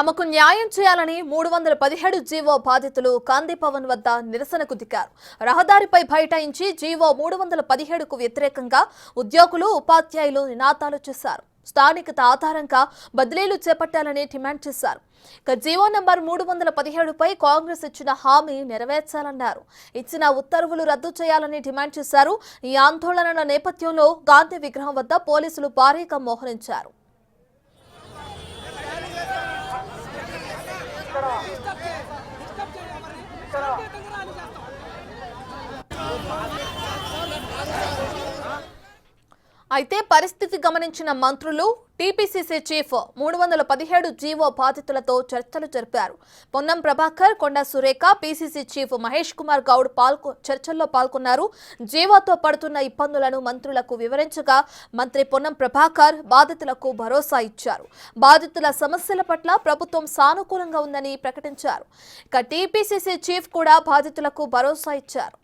తమకు న్యాయం చేయాలని 317 జీవో బాధితులు గాంధీ భవన్ వద్ద నిరసనకు దిగారు. రహదారిపై బైఠాయించి జీవో 317కు వ్యతిరేకంగా ఉద్యోగులు, ఉపాధ్యాయులు నినాదాలు చేశారు. స్థానికత ఆధారంగా బదిలీలు చేపట్టాలని డిమాండ్ చేశారు. జీవో నంబర్ 317పై కాంగ్రెస్ ఇచ్చిన హామీ నెరవేర్చాలన్నారు. ఇచ్చిన ఉత్తర్వులు రద్దు చేయాలని డిమాండ్ చేశారు. ఈ ఆందోళనల నేపథ్యంలో గాంధీ విగ్రహం వద్ద పోలీసులు భారీగా మోహరించారు. అయితే పరిస్థితి గమనించిన మంత్రులు, టీపీసీసీ చీఫ్ 317 జీవో బాధితులతో చర్చలు జరిపారు. పొన్నం ప్రభాకర్, కొండా సురేఖ, పీసీసీ చీఫ్ మహేష్ కుమార్ గౌడ్ చర్చల్లో పాల్గొన్నారు. జీవోతో పడుతున్న ఇబ్బందులను మంత్రులకు వివరించగా మంత్రి పొన్నం ప్రభాకర్ బాధితులకు భరోసా ఇచ్చారు. బాధితుల సమస్యల పట్ల ప్రభుత్వం సానుకూలంగా ఉందని ప్రకటించారు. ఇక టీపీసీసీ చీఫ్ కూడా బాధితులకు భరోసా ఇచ్చారు.